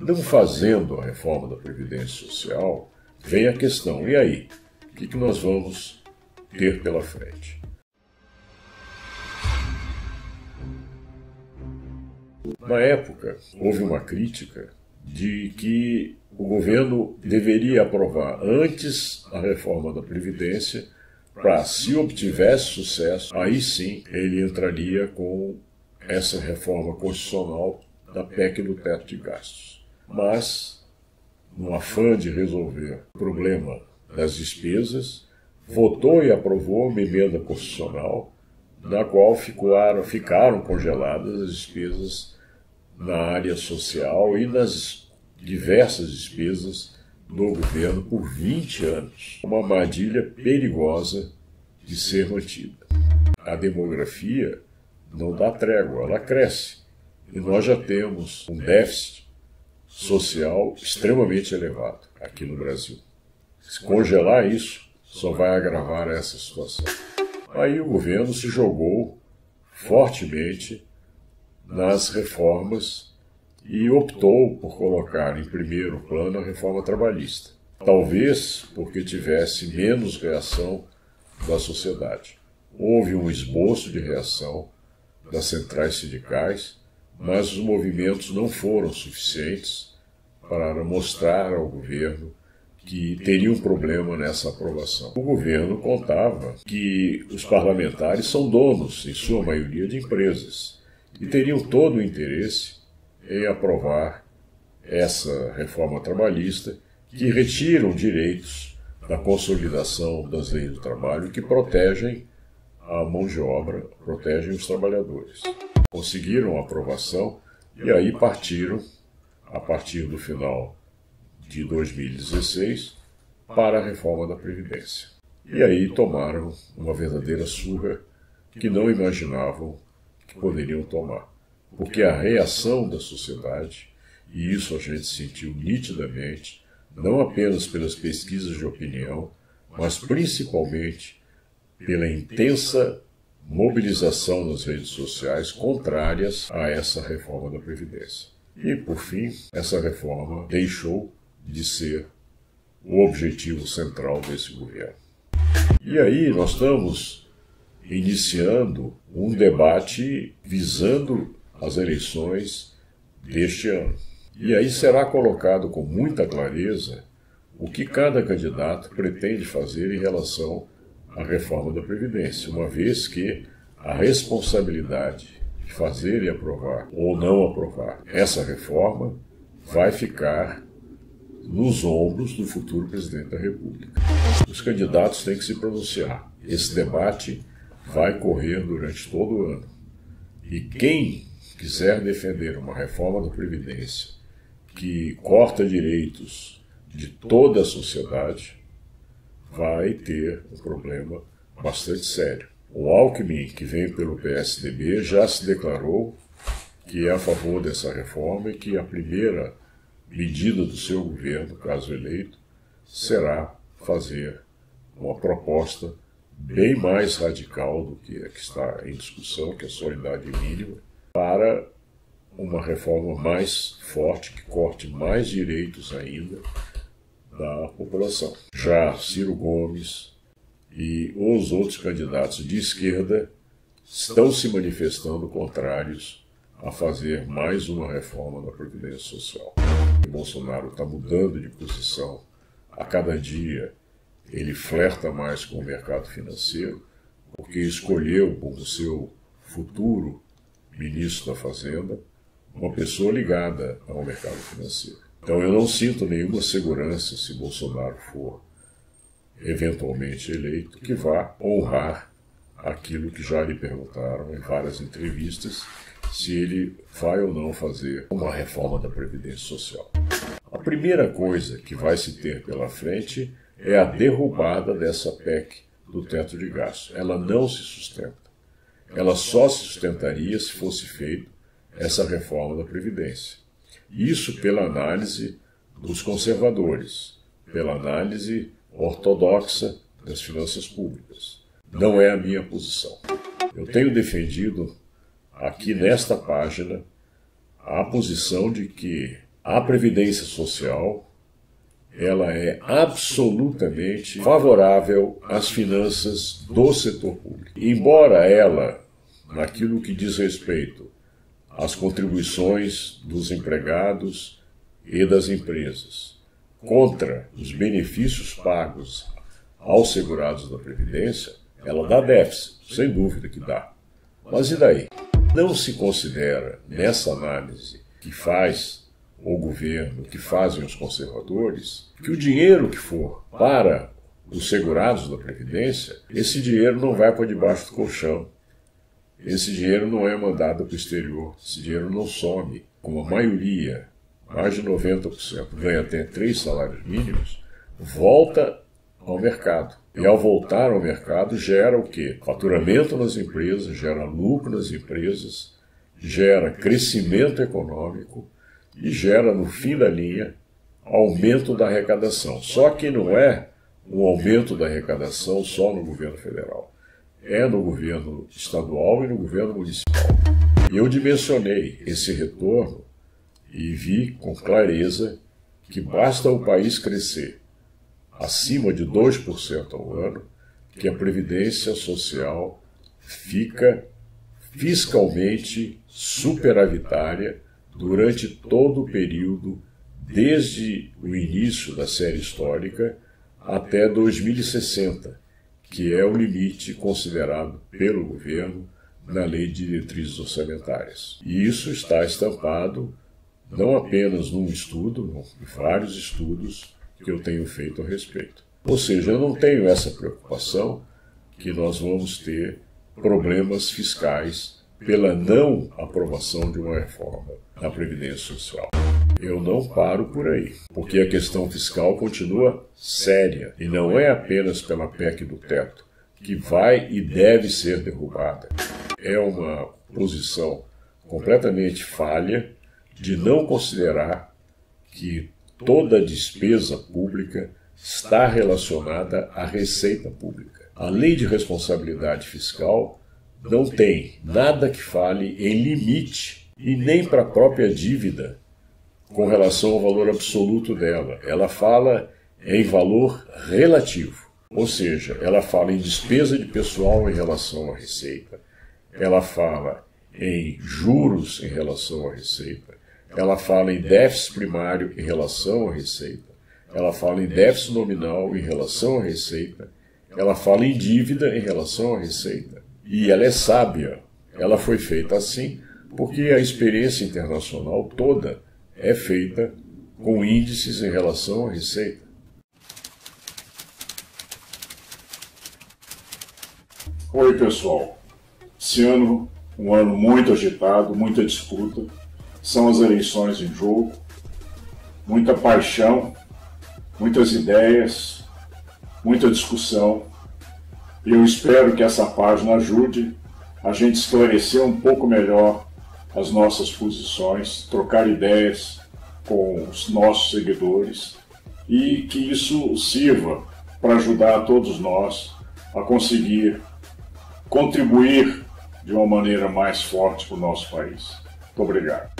Não fazendo a reforma da Previdência Social, vem a questão, e aí? O que nós vamos ter pela frente? Na época, houve uma crítica de que o governo deveria aprovar antes a reforma da Previdência para, se obtivesse sucesso, aí sim ele entraria com essa reforma constitucional da PEC do teto de gastos. Mas, no afã de resolver o problema das despesas, votou e aprovou uma emenda constitucional na qual ficaram congeladas as despesas na área social e nas diversas despesas do governo por 20 anos. Uma armadilha perigosa de ser mantida. A demografia não dá trégua, ela cresce. E nós já temos um déficit social extremamente elevado aqui no Brasil. Se congelar isso, só vai agravar essa situação. Aí o governo se jogou fortemente nas reformas e optou por colocar em primeiro plano a reforma trabalhista. Talvez porque tivesse menos reação da sociedade. Houve um esboço de reação das centrais sindicais, mas os movimentos não foram suficientes para mostrar ao governo que teria um problema nessa aprovação. O governo contava que os parlamentares são donos, em sua maioria, de empresas e teriam todo o interesse em aprovar essa reforma trabalhista que retira direitos da consolidação das leis do trabalho que protegem a mão de obra, protegem os trabalhadores. Conseguiram a aprovação e aí partiram, a partir do final de 2016, para a reforma da Previdência. E aí tomaram uma verdadeira surra que não imaginavam que poderiam tomar. Porque a reação da sociedade, e isso a gente sentiu nitidamente, não apenas pelas pesquisas de opinião, mas principalmente pela intensa mobilização nas redes sociais contrárias a essa reforma da Previdência. E, por fim, essa reforma deixou de ser o objetivo central desse governo. E aí nós estamos iniciando um debate visando as eleições deste ano. E aí será colocado com muita clareza o que cada candidato pretende fazer em relação à reforma da Previdência, uma vez que a responsabilidade de fazer e aprovar ou não aprovar essa reforma vai ficar nos ombros do futuro presidente da República. Os candidatos têm que se pronunciar. Esse debate vai correr durante todo o ano. E quem quiser defender uma reforma da Previdência que corta direitos de toda a sociedade, vai ter um problema bastante sério. O Alckmin, que vem pelo PSDB, já se declarou que é a favor dessa reforma e que a primeira medida do seu governo, caso eleito, será fazer uma proposta bem mais radical do que a que está em discussão, que é a solidariedade mínima, para uma reforma mais forte, que corte mais direitos ainda da população. Já Ciro Gomes e os outros candidatos de esquerda estão se manifestando contrários a fazer mais uma reforma da Previdência Social. O Bolsonaro está mudando de posição a cada dia. Ele flerta mais com o mercado financeiro, porque escolheu como seu futuro ministro da Fazenda uma pessoa ligada ao mercado financeiro. Então eu não sinto nenhuma segurança, se Bolsonaro for eventualmente eleito, que vá honrar aquilo que já lhe perguntaram em várias entrevistas, se ele vai ou não fazer uma reforma da Previdência Social. A primeira coisa que vai se ter pela frente é a derrubada dessa PEC do teto de gastos. Ela não se sustenta. Ela só se sustentaria se fosse feita essa reforma da Previdência. Isso pela análise dos conservadores, pela análise ortodoxa das finanças públicas. Não é a minha posição. Eu tenho defendido aqui nesta página a posição de que A Previdência Social, ela é absolutamente favorável às finanças do setor público. Embora ela, naquilo que diz respeito às contribuições dos empregados e das empresas contra os benefícios pagos aos segurados da Previdência, ela dá déficit, sem dúvida que dá. Mas e daí? Não se considera, nessa análise que faz o governo, que fazem os conservadores, que o dinheiro que for para os segurados da Previdência, esse dinheiro não vai para debaixo do colchão. Esse dinheiro não é mandado para o exterior, esse dinheiro não some. Como a maioria, mais de 90%, ganha até 3 salários mínimos, volta ao mercado. E ao voltar ao mercado gera o quê? Faturamento nas empresas, gera lucro nas empresas, gera crescimento econômico e gera, no fim da linha, aumento da arrecadação. Só que não é um aumento da arrecadação só no governo federal. É no governo estadual e no governo municipal. E eu dimensionei esse retorno e vi com clareza que basta o país crescer acima de 2% ao ano, que a Previdência Social fica fiscalmente superavitária durante todo o período, desde o início da série histórica até 2060, que é o limite considerado pelo governo na Lei de Diretrizes Orçamentárias. E isso está estampado não apenas num estudo, em vários estudos que eu tenho feito a respeito. Ou seja, eu não tenho essa preocupação que nós vamos ter problemas fiscais pela não aprovação de uma reforma da Previdência Social. Eu não paro por aí, porque a questão fiscal continua séria, e não é apenas pela PEC do teto, que vai e deve ser derrubada. É uma posição completamente falha de não considerar que toda despesa pública está relacionada à receita pública. A Lei de Responsabilidade Fiscal não tem nada que fale em limite e nem para a própria dívida com relação ao valor absoluto dela. Ela fala em valor relativo, ou seja, ela fala em despesa de pessoal em relação à receita, ela fala em juros em relação à receita, ela fala em déficit primário em relação à receita, ela fala em déficit nominal em relação à receita, ela fala em dívida em relação à receita. E ela é sábia. Ela foi feita assim porque a experiência internacional toda é feita com índices em relação à receita. Oi, pessoal. Esse ano, um ano muito agitado, muita disputa. São as eleições em jogo, muita paixão, muitas ideias, muita discussão. E eu espero que essa página ajude a gente esclarecer um pouco melhor as nossas posições, trocar ideias com os nossos seguidores e que isso sirva para ajudar a todos nós a conseguir contribuir de uma maneira mais forte para o nosso país. Muito obrigado.